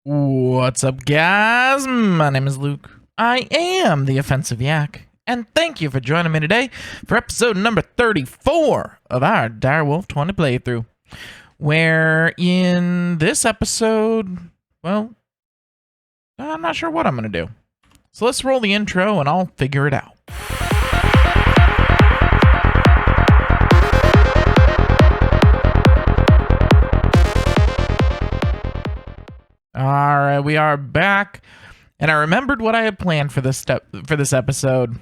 What's up, guys? My name is Luke. I am the Offensive Yak, and thank you for joining me today for episode number 34 of our Direwolf20 playthrough, where in this episode, well, I'm not sure what I'm going to do. So let's roll the intro and I'll figure it out. All right, we are back, and I remembered what I had planned for this episode.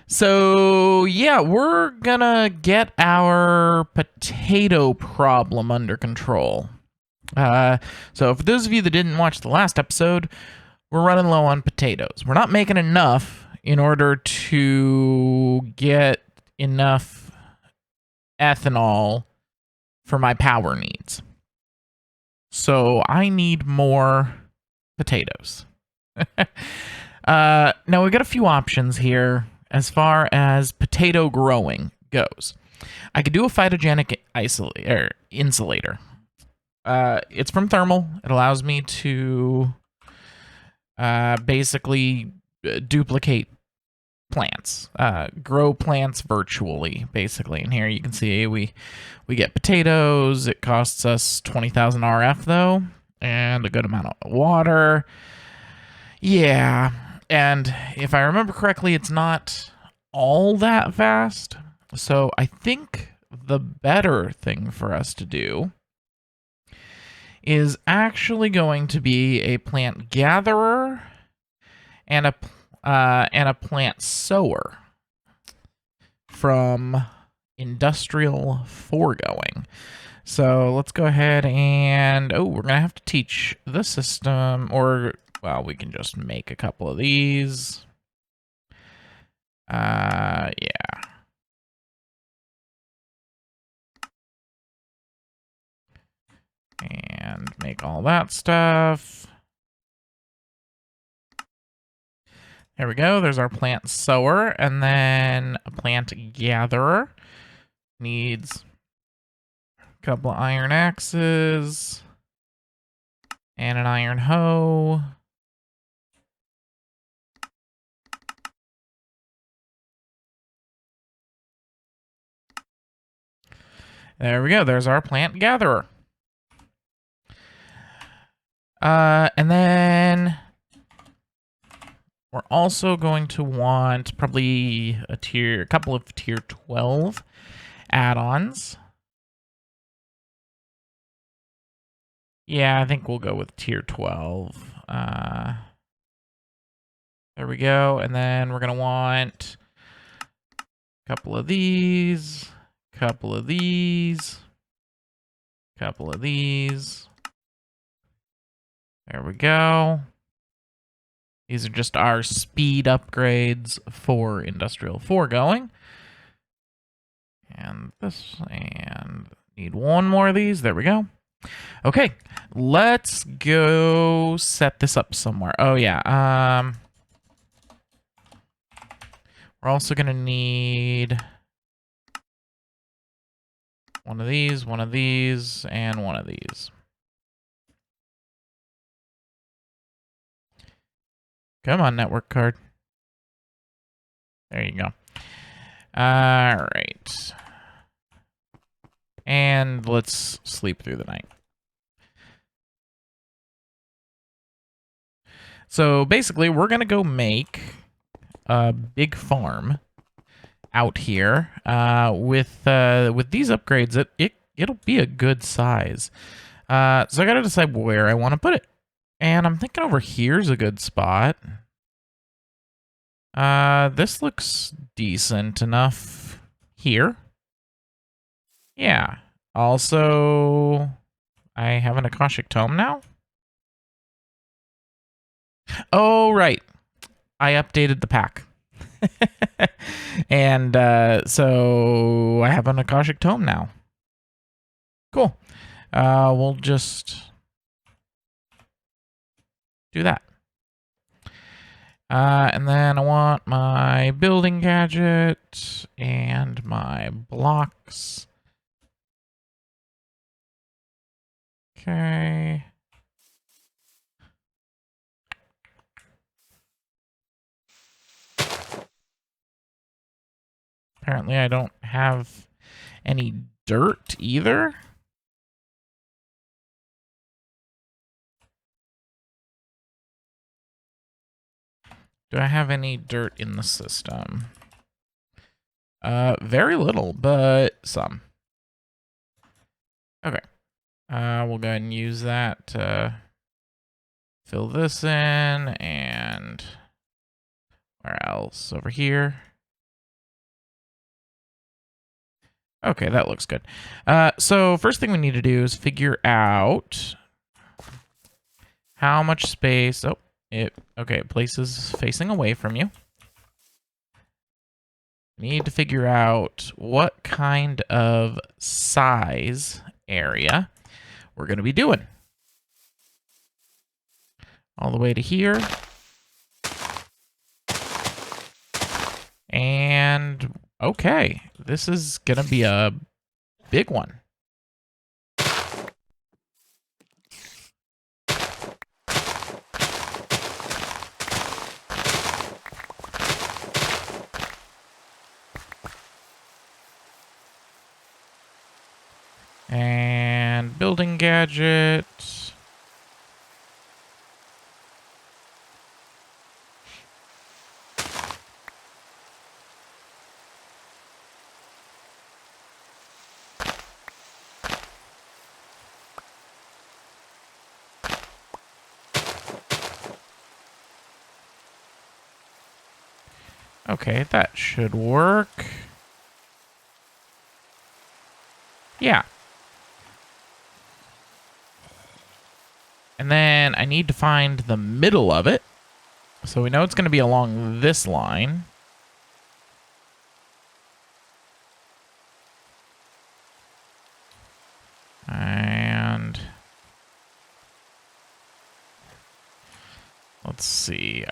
So yeah, we're gonna get our potato problem under control. So for those of you that didn't watch the last episode, we're running low on potatoes. We're not making enough in order to get enough ethanol for my power needs. So I need more potatoes. Now we've got a few options here as far as potato growing goes. I could do a phytogenic insulator. It's from thermal. It allows me to basically duplicate plants, grow plants virtually, basically. And here you can see we get potatoes. It costs us 20,000 RF though, and a good amount of water. Yeah, and if I remember correctly, it's not all that fast. So I think the better thing for us to do is actually going to be a plant gatherer and a plant sower from industrial foregoing. So let's go ahead and, we're gonna have to teach the system, or, well, we can just make a couple of these. Yeah. And make all that stuff. There we go. There's our plant sower, and then a plant gatherer. Needs a couple of iron axes and an iron hoe. There we go. There's our plant gatherer. And then we're also going to want probably a couple of tier 12 add-ons. Yeah, I think we'll go with tier 12. There we go. And then we're going to want a couple of these, couple of these, couple of these. There we go. These are just our speed upgrades for industrial foregoing. And this, and need one more of these. There we go. Okay, let's go set this up somewhere. Oh yeah, we're also gonna need one of these, and one of these. Come on, network card. There you go. All right. And let's sleep through the night. So basically, we're going to go make a big farm out here. With these upgrades, it'll be a good size. So I got to decide where I want to put it. And I'm thinking over here's a good spot. This looks decent enough here. Yeah. Also, I have an Akashic Tome now. Oh, right. I updated the pack. And so I have an Akashic Tome now. Cool. We'll just do that. And then I want my building gadget and my blocks. Okay. Apparently I don't have any dirt either. Do I have any dirt in the system? Very little, but some. Okay. We'll go ahead and use that to fill this in, and where else? Over here. Okay, that looks good. So first thing we need to do is figure out how much space. Oh, okay, place is facing away from you. We need to figure out what kind of size area we're going to be doing. All the way to here. And okay, this is going to be a big one. And building gadget. Okay, that should work. Yeah. And then I need to find the middle of it. So we know it's going to be along this line. And let's see.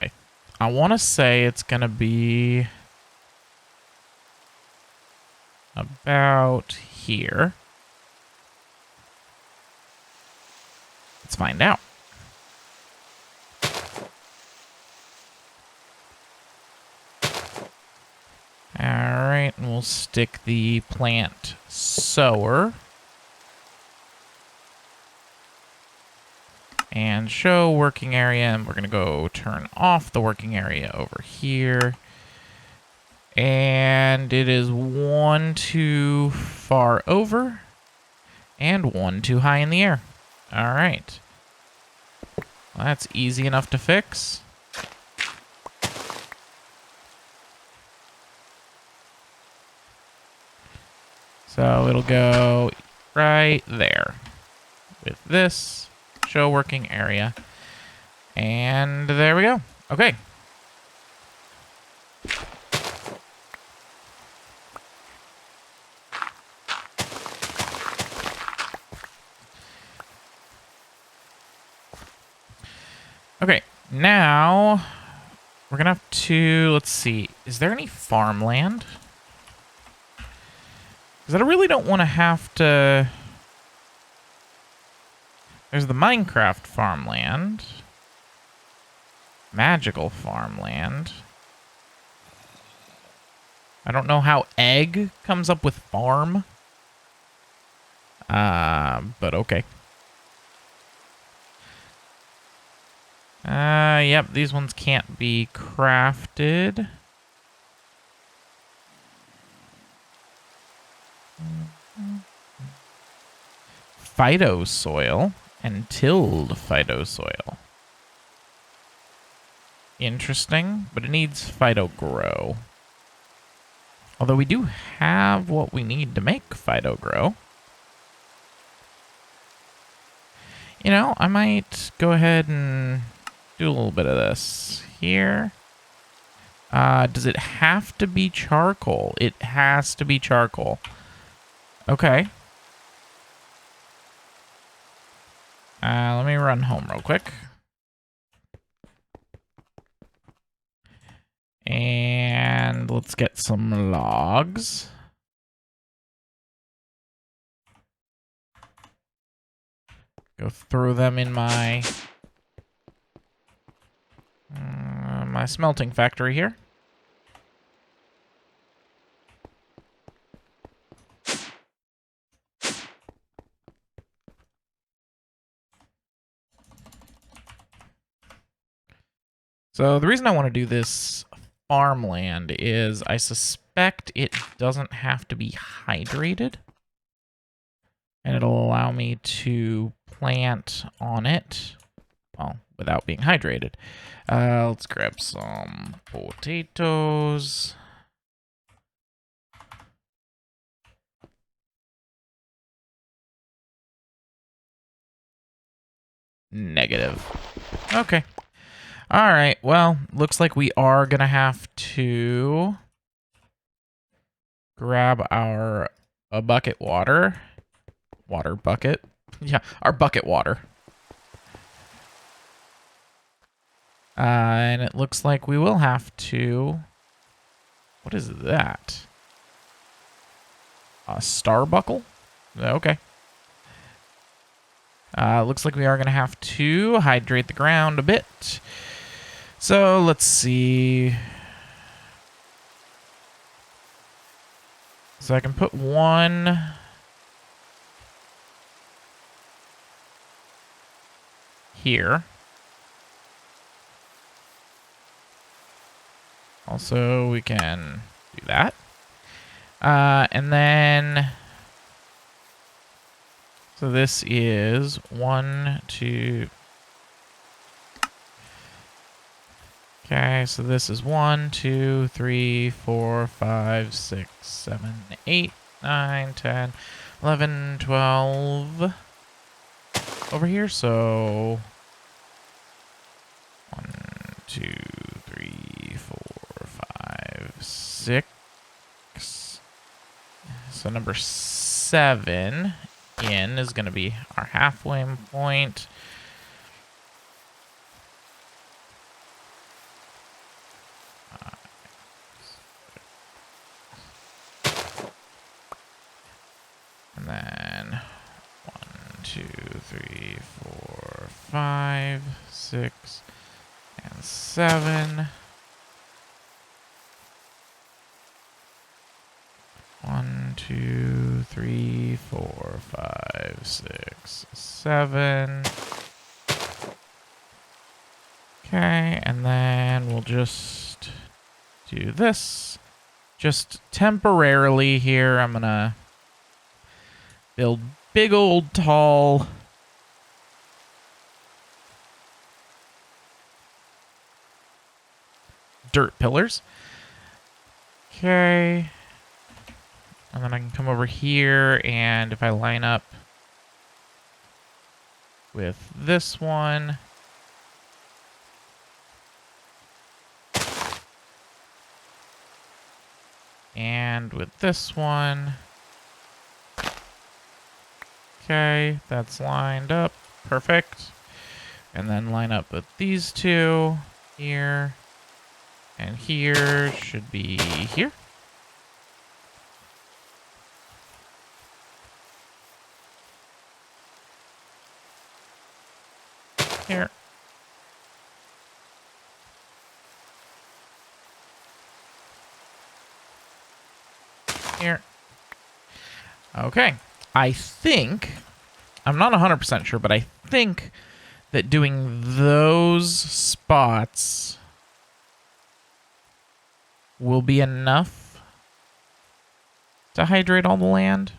I want to say it's going to be about here. Let's find out. Alright, and we'll stick the plant sower. And show working area, and we're going to go turn off the working area over here. And it is one too far over, and one too high in the air. Alright. Well, that's easy enough to fix. So it'll go right there with this. Show working area. And there we go. Okay. Okay, now we're gonna have to, let's see, is there any farmland? Because I really don't want to have to... There's the Minecraft farmland. Magical farmland. I don't know how egg comes up with farm. But okay. Yep, these ones can't be crafted. Phyto soil and tilled phyto soil. Interesting, but it needs phyto grow. Although we do have what we need to make phyto grow. You know, I might go ahead and do a little bit of this here. Does it have to be charcoal? It has to be charcoal. Okay. Let me run home real quick. And let's get some logs. Go throw them in my my smelting factory here. So the reason I want to do this farmland is I suspect it doesn't have to be hydrated. And it'll allow me to plant on it, well, without being hydrated. Let's grab some potatoes. Negative. Okay. All right. Well, looks like we are going to have to grab our bucket water bucket. Yeah, our bucket water. And it looks like we will have to... What is that? A star buckle? Okay. Looks like we are going to have to hydrate the ground a bit. So let's see. So I can put one here. Also, we can do that. And then... So this is 1, 2... Okay, so this is 1, 2, 3, 4, 5, 6, 7, 8, 9, 10, 11, 12 over here. So 1, 2, 3, 4, 5, 6. So number 7 in is going to be our halfway point. And then 1, 2, 3, 4, 5, 6, and 7. 1, 2, 3, 4, 5, 6, 7. Okay, and then we'll just do this. Just temporarily here, I'm gonna build big old tall dirt pillars. Okay. And then I can come over here, and if I line up with this one, and with this one, okay, that's lined up, perfect. And then line up with these two, here, and here, should be here. Here. Here. Okay. I think, I'm not 100% sure, but I think that doing those spots will be enough to hydrate all the land.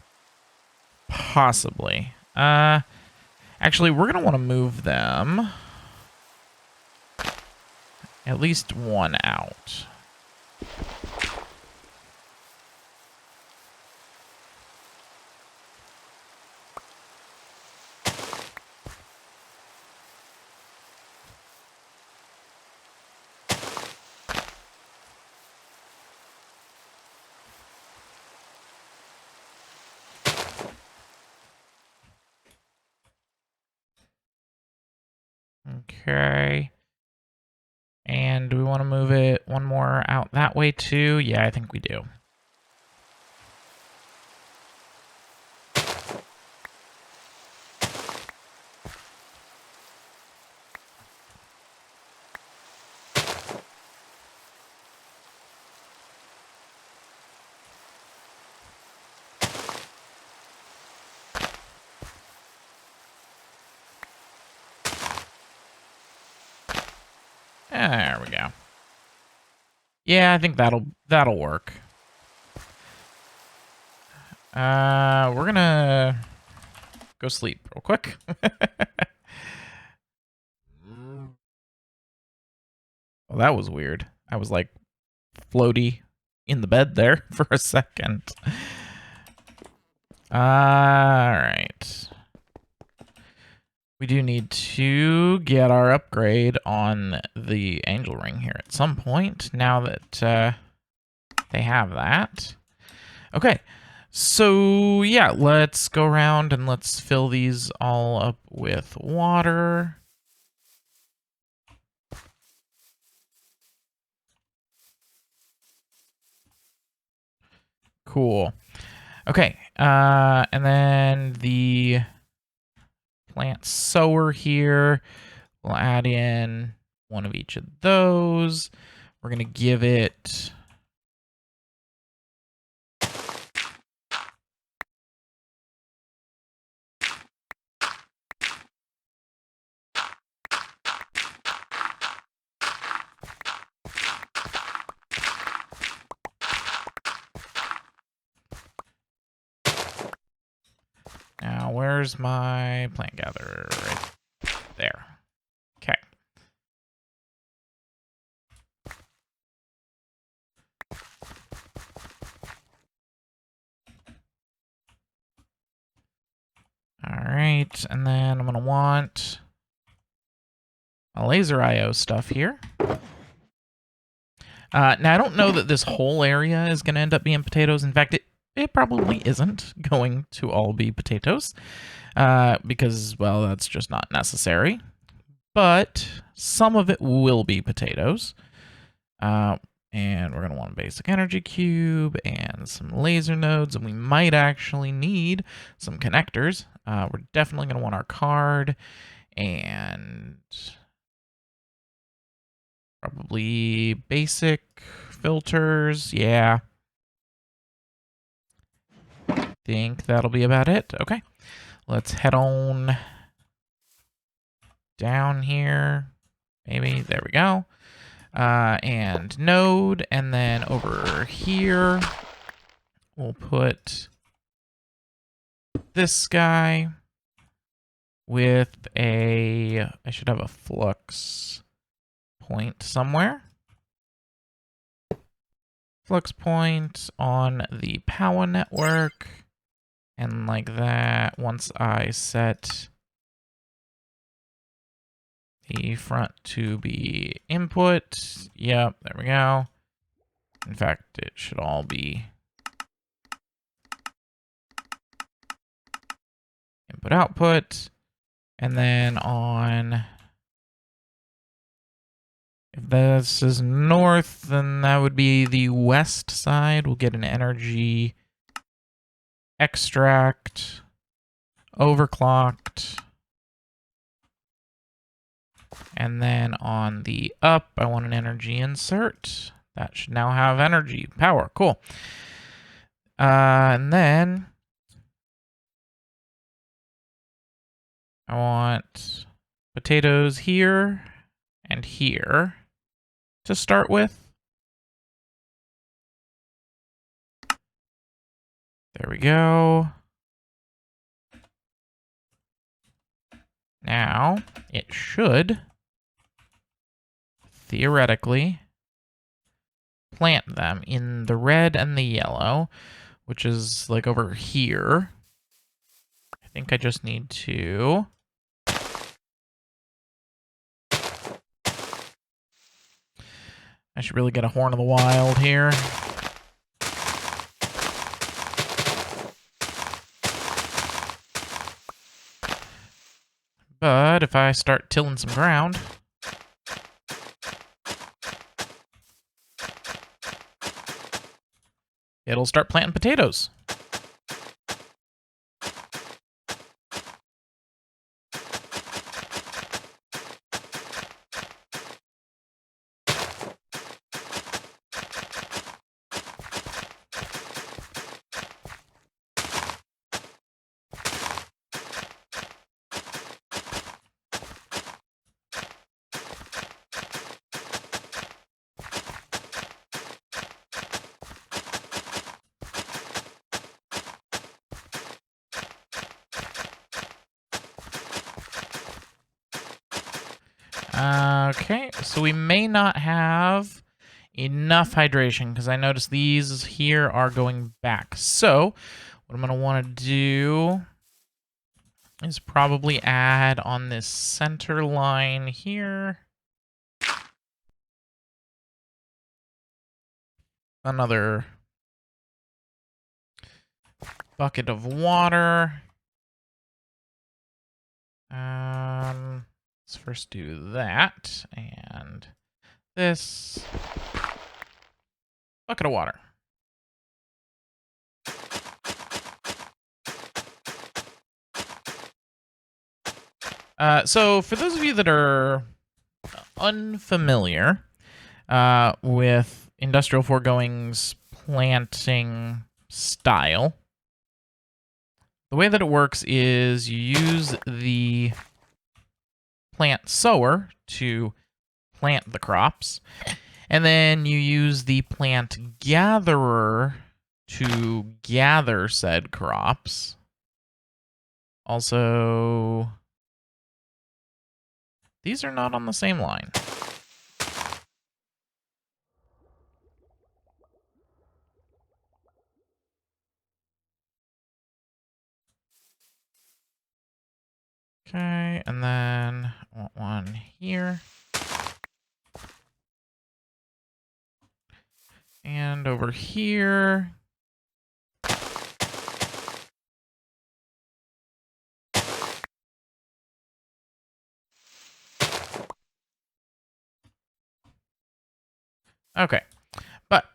Possibly. Actually, we're going to want to move them at least one out. Okay. And do we want to move it one more out that way too? Yeah, I think we do. There we go. Yeah, I think that'll work. We're gonna go sleep real quick. Well, that was weird. I was like floaty in the bed there for a second. All right. We do need to get our upgrade on the angel ring here at some point, now that they have that. Okay, so yeah, let's go around and let's fill these all up with water. Cool. Okay, and then the plant sower here, we'll add in one of each of those. We're gonna give it now, where's my plant gatherer? Right there. Okay. All right, and then I'm gonna want a laser IO stuff here. Now, I don't know that this whole area is going to end up being potatoes. In fact, it probably isn't going to all be potatoes because, well, that's just not necessary. But some of it will be potatoes. And we're going to want a basic energy cube and some laser nodes, and we might actually need some connectors. We're definitely going to want our card and probably basic filters. Yeah. Think that'll be about it. Okay. Let's head on down here. Maybe. There we go. And node. And then over here, we'll put this guy with a... I should have a flux point somewhere. Flux point on the power network. And like that, once I set the front to be input, yep, there we go. In fact, it should all be input output. And then on, if this is north, then that would be the west side. We'll get an energy extract, overclocked. And then on the up, I want an energy insert. That should now have energy, power, cool. And then I want potatoes here and here to start with. There we go. Now, it should theoretically plant them in the red and the yellow, which is like over here. I think I just need to... I should really get a Horn of the Wild here. But if I start tilling some ground, it'll start planting potatoes. Okay, so we may not have enough hydration because I noticed these here are going back. So what I'm going to want to do is probably add on this center line here another bucket of water. Let's first do that and this bucket of water. So for those of you that are unfamiliar with Industrial Foregoing's planting style, the way that it works is you use the plant sower to plant the crops, and then you use the plant gatherer to gather said crops. Also, these are not on the same line. Okay, and then I want one here. And over here. Okay, but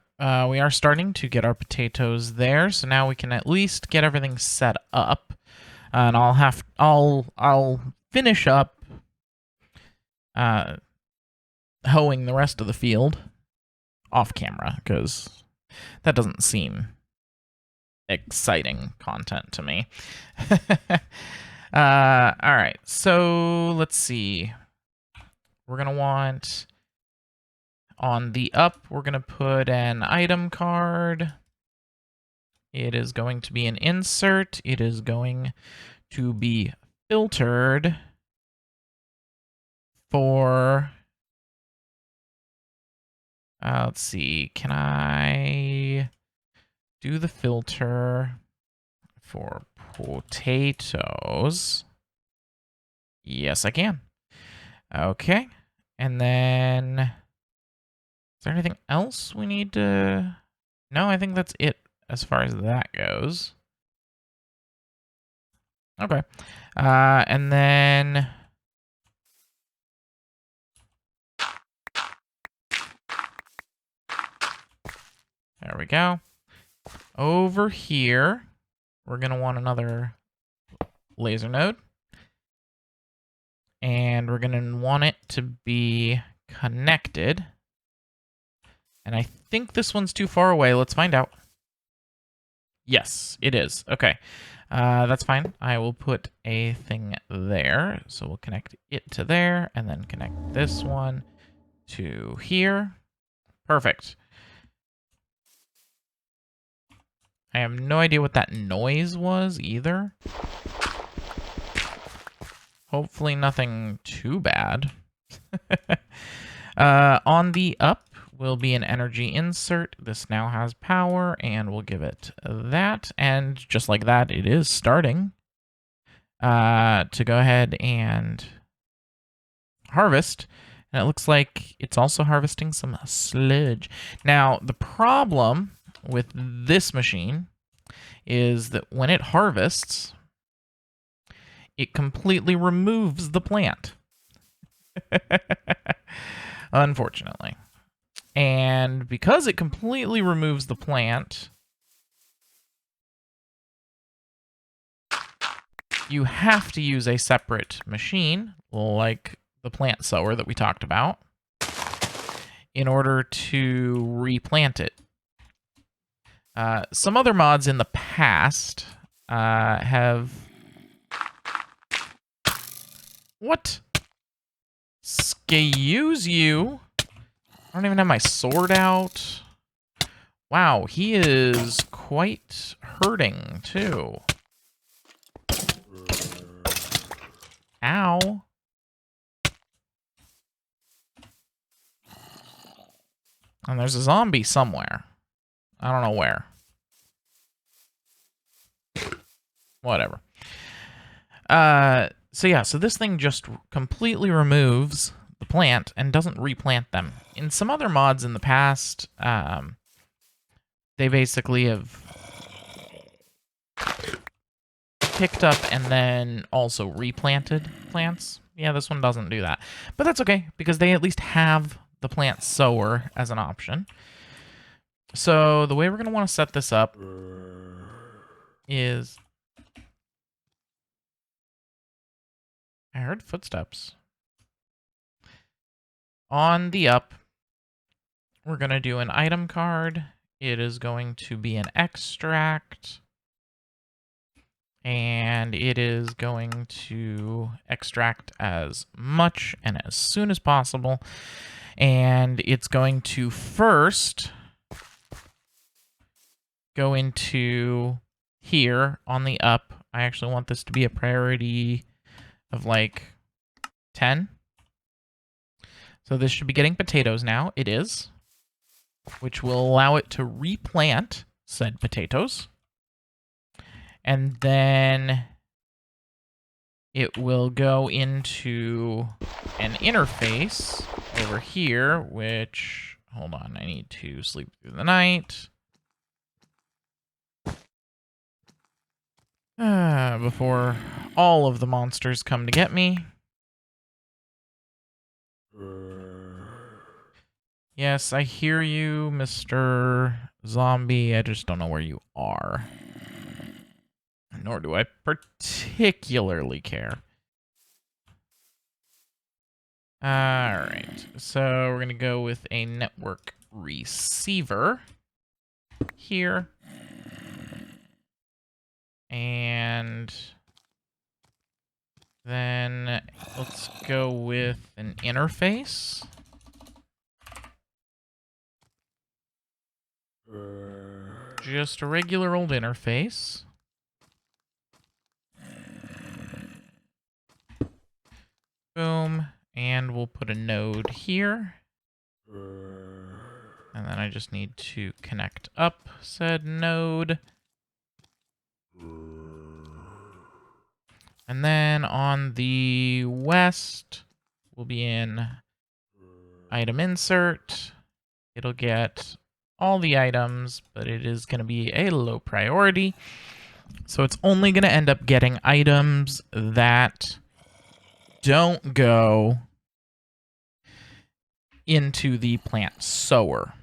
we are starting to get our potatoes there, so now we can at least get everything set up. And I'll finish up hoeing the rest of the field off camera because that doesn't seem exciting content to me. All right, so let's see. We're gonna want on the up, we're gonna put an item card. It is going to be an insert. It is going to be filtered for, let's see, can I do the filter for potatoes? Yes, I can. Okay, and then, is there anything else we need to, no, I think that's it as far as that goes. Okay, and then there we go. Over here, we're going to want another laser node. And we're going to want it to be connected. And I think this one's too far away. Let's find out. Yes, it is. Okay, that's fine. I will put a thing there. So we'll connect it to there and then connect this one to here. Perfect. I have no idea what that noise was either. Hopefully nothing too bad. On the up will be an energy insert. This now has power, and we'll give it that. And just like that, it is starting to go ahead and harvest. And it looks like it's also harvesting some sludge. Now, the problem with this machine is that when it harvests, it completely removes the plant. Unfortunately. And because it completely removes the plant, you have to use a separate machine, like the plant sower that we talked about, in order to replant it. Some other mods in the past have... What? Excuse you? I don't even have my sword out. Wow, he is quite hurting, too. Ow. And there's a zombie somewhere. I don't know where. Whatever. So yeah, so this thing just completely removes the plant and doesn't replant them. In some other mods in the past, they basically have picked up and then also replanted plants. Yeah, this one doesn't do that. But that's okay, because they at least have the plant sower as an option. So the way we're going to want to set this up is... I heard footsteps. On the up, we're going to do an item card. It is going to be an extract. And it is going to extract as much and as soon as possible. And it's going to first go into here on the up. I actually want this to be a priority of like 10. So this should be getting potatoes now. It is. Which will allow it to replant said potatoes. And then it will go into an interface over here, which, hold on, I need to sleep through the night. Before all of the monsters come to get me. Yes, I hear you, Mr. Zombie. I just don't know where you are. Nor do I particularly care. Alright, so we're going to go with a network receiver here. And then let's go with an interface. Just a regular old interface. Boom. And we'll put a node here. And then I just need to connect up said node. And then on the west, we'll be in item insert. It'll get all the items, but it is going to be a low priority. So it's only going to end up getting items that don't go into the plant sower.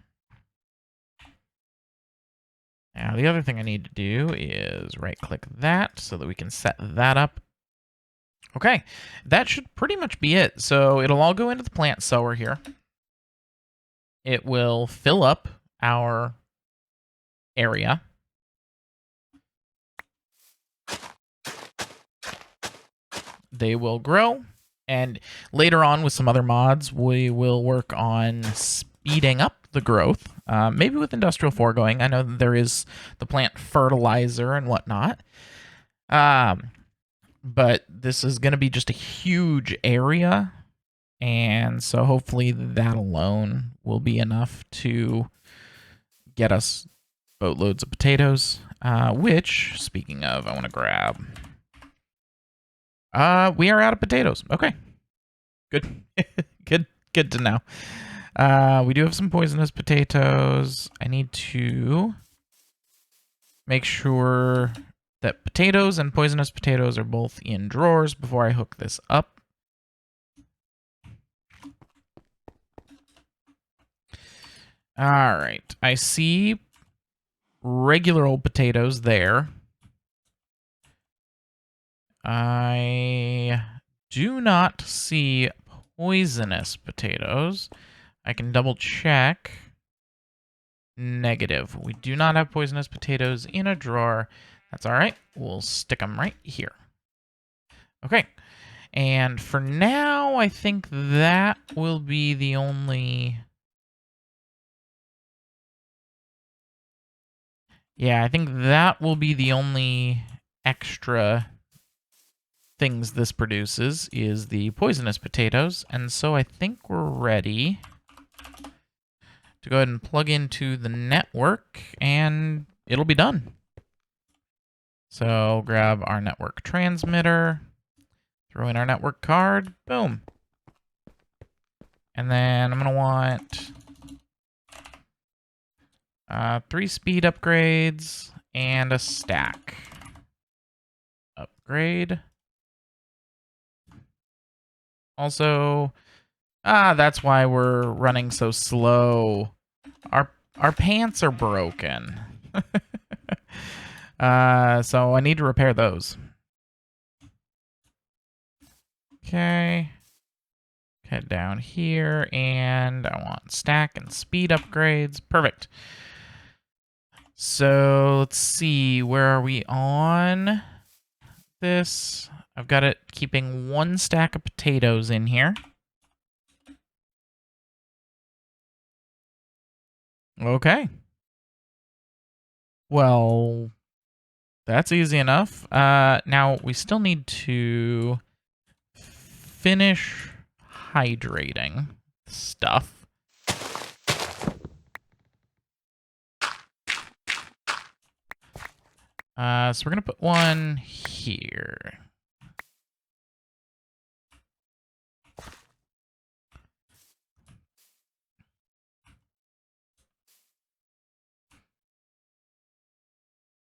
Now, the other thing I need to do is right-click that so that we can set that up. Okay, that should pretty much be it. So it'll all go into the plant sower here. It will fill up our area. They will grow. And later on with some other mods, we will work on speeding up the growth. Maybe with Industrial 4 going. I know that there is the plant fertilizer and whatnot. But this is going to be just a huge area. And so hopefully that alone will be enough to get us boatloads of potatoes. Which, speaking of, I want to grab... we are out of potatoes. Okay. Good. Good to know. We do have some poisonous potatoes. I need to make sure that potatoes and poisonous potatoes are both in drawers before I hook this up. All right. I see regular old potatoes there. I do not see poisonous potatoes. I can double check. Negative. We do not have poisonous potatoes in a drawer. That's all right. We'll stick them right here. Okay. And for now, I think that will be the only... Yeah, I think that will be the only extra things this produces is the poisonous potatoes. And so I think we're ready to go ahead and plug into the network, and it'll be done. So grab our network transmitter, throw in our network card, boom. And then I'm going to want 3 speed upgrades and a stack. Upgrade. Also, that's why we're running so slow. Our pants are broken. So I need to repair those. Okay. Head down here, and I want stack and speed upgrades. Perfect. So let's see, where are we on this? I've got it keeping 1 stack of potatoes in here. Okay. Well, that's easy enough. Now we still need to finish hydrating stuff. So we're going to put one here.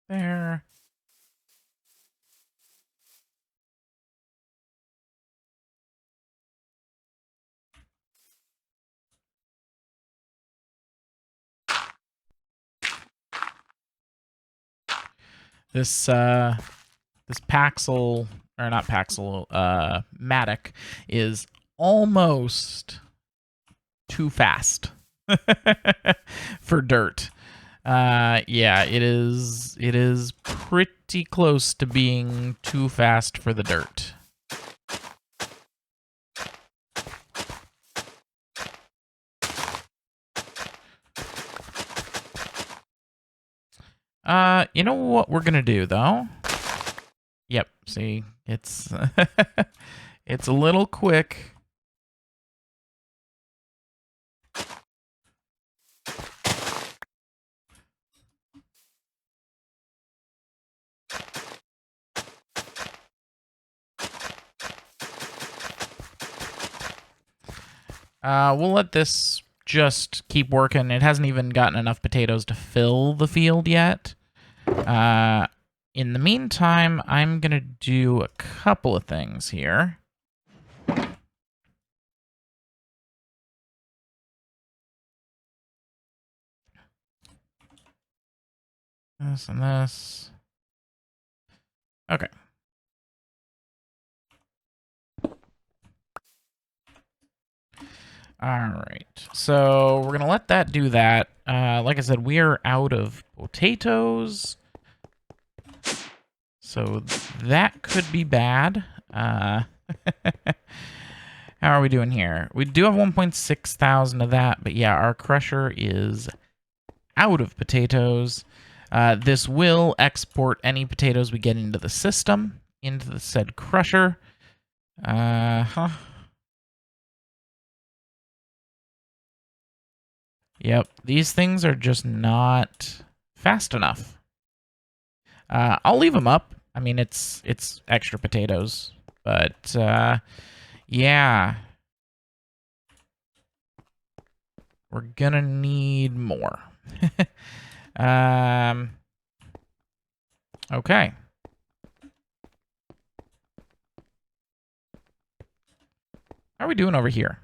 There. This Paxel, or not Paxel, Matic is almost too fast for dirt. Yeah, it is pretty close to being too fast for the dirt. You know what we're gonna do though? Yep, see, it's it's a little quick. We'll let this just keep working. It hasn't even gotten enough potatoes to fill the field yet. In the meantime, I'm going to do a couple of things here. This and this. Okay. All right. So we're going to let that do that. Like I said, we are out of potatoes. So that could be bad. How are we doing here? We do have 1.6 thousand of that, but yeah, our crusher is out of potatoes. This will export any potatoes we get into the system, into the said crusher. Yep, these things are just not fast enough. I'll leave them up. I mean, it's extra potatoes, but yeah, we're gonna need more. Okay. How are we doing over here?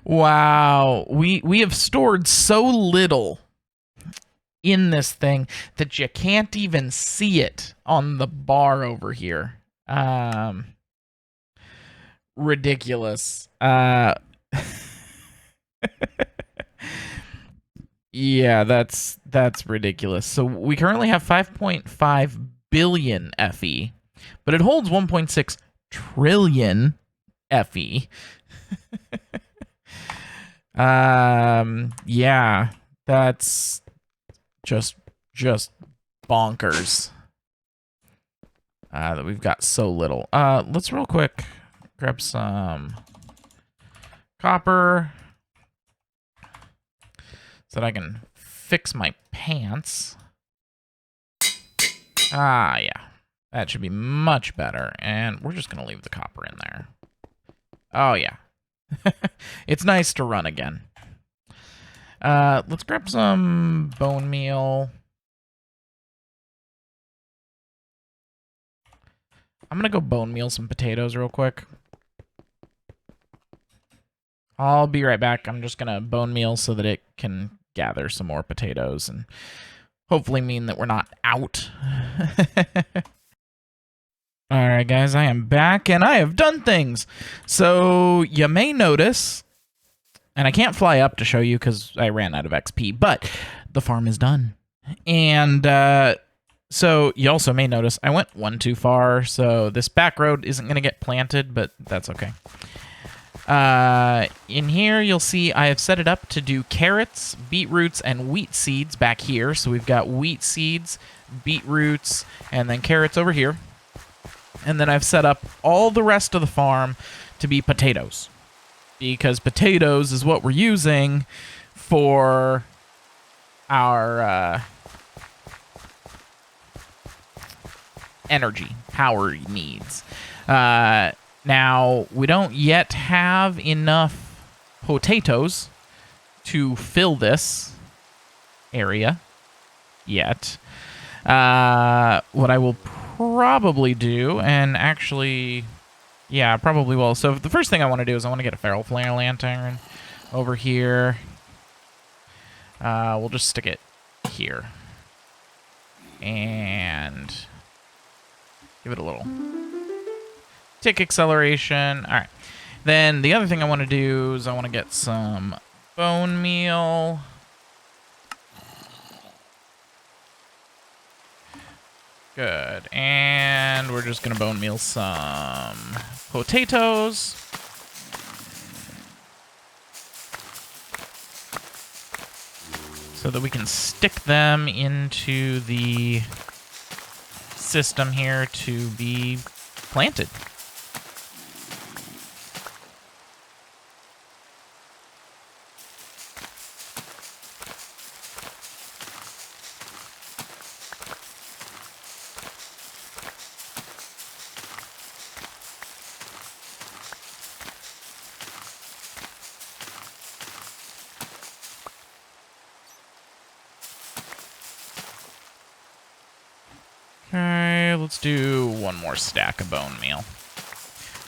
Wow, we have stored so little in this thing that you can't even see it on the bar over here. Ridiculous. Yeah, that's ridiculous. So we currently have 5.5 billion FE, but it holds 1.6 trillion FE. Yeah, that's just bonkers. That we've got so little. Let's real quick grab some copper so that I can fix my pants. Ah, yeah. That should be much better. And we're just going to leave the copper in there. Oh, yeah. It's nice to run again. Let's grab some bone meal. I'm going to go bone meal some potatoes real quick. I'll be right back. I'm just going to bone meal so that it can gather some more potatoes and hopefully mean that we're not out. Alright guys, I am back and I have done things. So you may notice, and I can't fly up to show you because I ran out of XP, but the farm is done. And so you also may notice I went one too far, so this back road isn't going to get planted, but that's okay. In here, you'll see I have set it up to do carrots, beetroots, and wheat seeds back here. So we've got wheat seeds, beetroots, and then carrots over here. And then I've set up all the rest of the farm to be potatoes. Because potatoes is what we're using for our energy, power needs. Now, we don't yet have enough potatoes to fill this area yet. What I will probably do, and actually, yeah, probably will. So the first thing I want to do is I want to get a feral flare lantern over here. We'll just stick it here. And give it a little tick acceleration. All right. Then the other thing I want to do is I want to get some bone meal. Good. And we're just going to bone meal some potatoes. So that we can stick them into the system here to be planted. Okay, let's do one more stack of bone meal.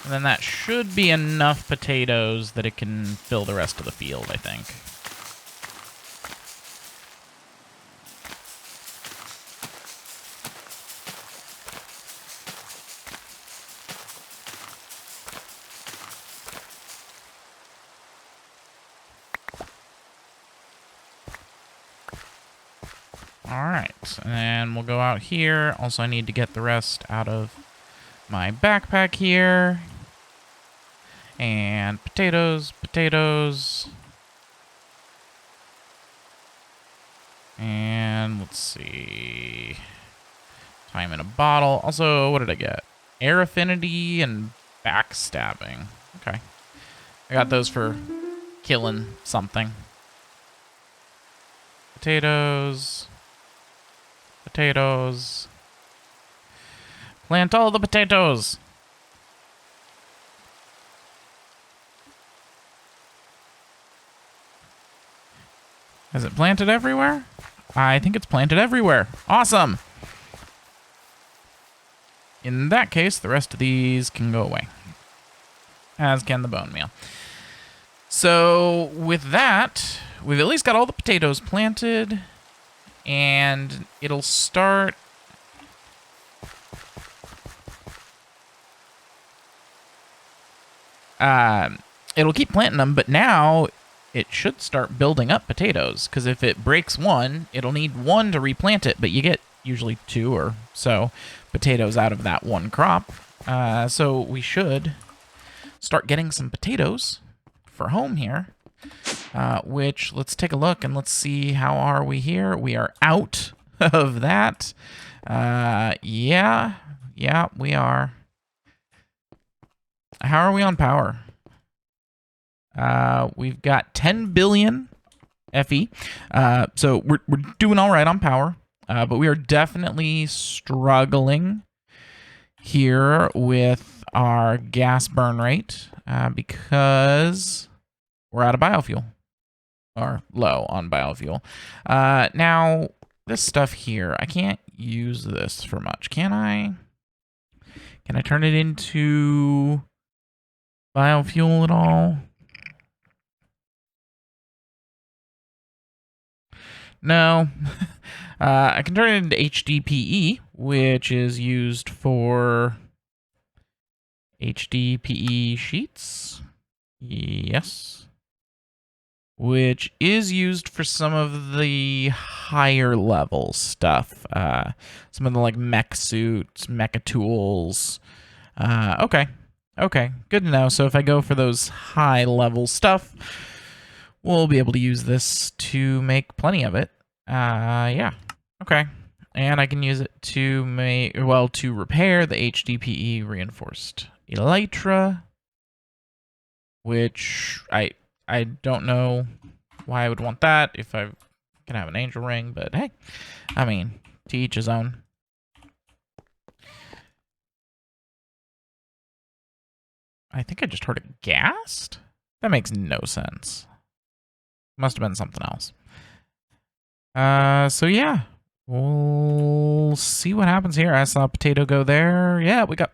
And then that should be enough potatoes that it can fill the rest of the field, I think. Alright, and we'll go out here. Also, I need to get the rest out of my backpack here. And potatoes, potatoes. And let's see. Time in a bottle. Also, what did I get? Air affinity and backstabbing. Okay. I got those for killing something. Potatoes. Potatoes. Plant all the potatoes. Is it planted everywhere? I think it's planted everywhere. Awesome. In that case, the rest of these can go away. As can the bone meal. So, with that, we've at least got all the potatoes planted. And it'll start... it'll keep planting them, but now it should start building up potatoes. Because if it breaks one, it'll need one to replant it, but you get usually 2 or so potatoes out of that one crop. So we should start getting some potatoes for home here. Which, let's take a look and let's see how are we here. We are out of that. Yeah, we are. How are we on power? We've got 10 billion FE. So we're doing all right on power. But we are definitely struggling here with our gas burn rate because we're out of biofuel. Or low on biofuel. Now, this stuff here, I can't use this for much, can I? Can I turn it into biofuel at all? No. I can turn it into HDPE, which is used for HDPE sheets. Yes. Which is used for some of the higher level stuff. Some of the like mech suits, mecha tools. Okay. Okay, good to know. So if I go for those high level stuff, we'll be able to use this to make plenty of it. Yeah. Okay. And I can use it to make, well, to repair the HDPE reinforced elytra, which I don't know why I would want that if I can have an angel ring, but hey, I mean, to each his own. I think I just heard it gassed? That makes no sense. Must have been something else. So yeah, we'll see what happens here. I saw a potato go there. Yeah, we got...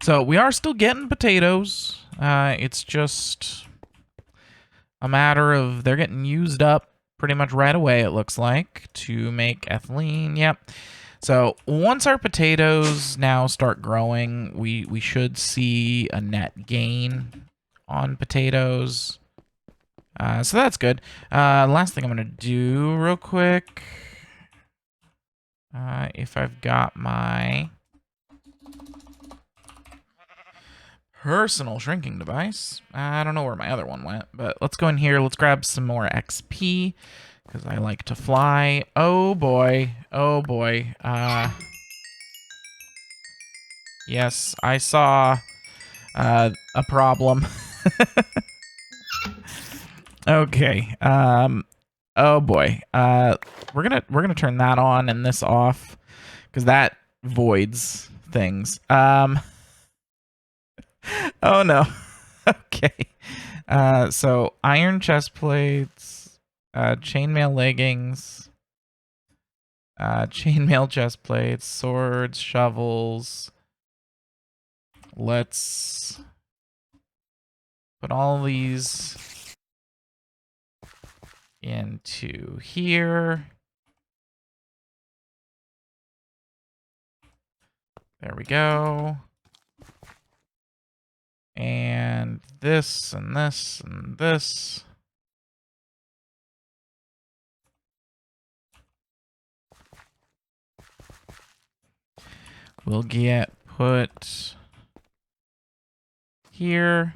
So we are still getting potatoes. It's just a matter of they're getting used up pretty much right away, it looks like, to make ethylene. Yep. So once our potatoes now start growing, we should see a net gain on potatoes. So that's good. Last thing I'm going to do real quick, if I've got my personal shrinking device. I don't know where my other one went, but let's go in here. Let's grab some more XP because I like to fly. Oh boy. Oh boy. Yes, I saw a problem. Okay. Oh boy. We're gonna turn that on and this off because that voids things. Oh no. Okay. So iron chest plates, chainmail leggings, chainmail chest plates, swords, shovels. Let's put all these into here. There we go. And this and this and this. We'll get put here.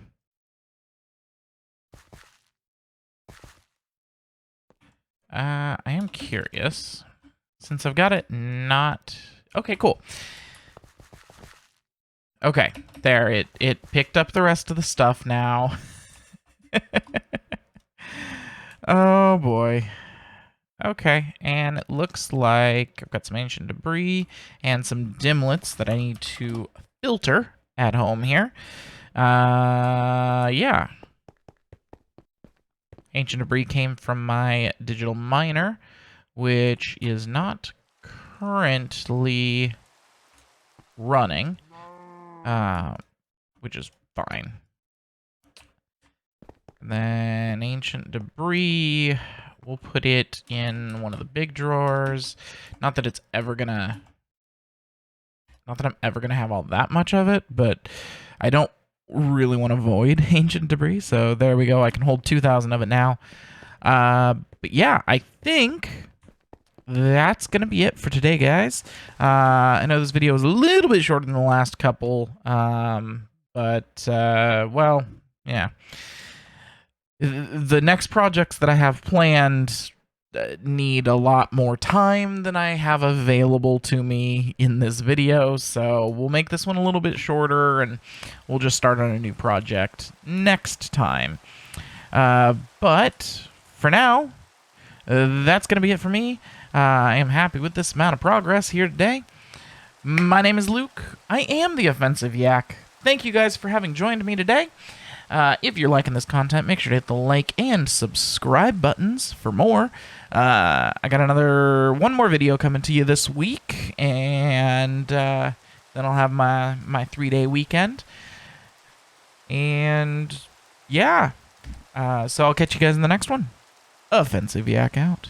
I am curious. Since I've got it not... Okay, cool. Okay, there, it picked up the rest of the stuff now. Oh boy. Okay, and it looks like I've got some ancient debris and some dimlets that I need to filter at home here. Yeah. Ancient debris came from my digital miner, which is not currently running, which is fine. And then ancient debris, we'll put it in one of the big drawers. Not that it's ever gonna... Not that I'm ever gonna have all that much of it, but I don't really want to void ancient debris, so there we go. I can hold 2,000 of it now. But yeah, I think that's gonna be it for today, guys. I know this video is a little bit shorter than the last couple, but well, yeah. The next projects that I have planned need a lot more time than I have available to me in this video, so we'll make this one a little bit shorter, and we'll just start on a new project next time. But for now, that's going to be it for me. I am happy with this amount of progress here today. My name is Luke. I am the Offensive Yak. Thank you guys for having joined me today. If you're liking this content, make sure to hit the like and subscribe buttons for more. I got one more video coming to you this week, and then I'll have my 3-day weekend. And yeah, so I'll catch you guys in the next one. Offensive Yak out.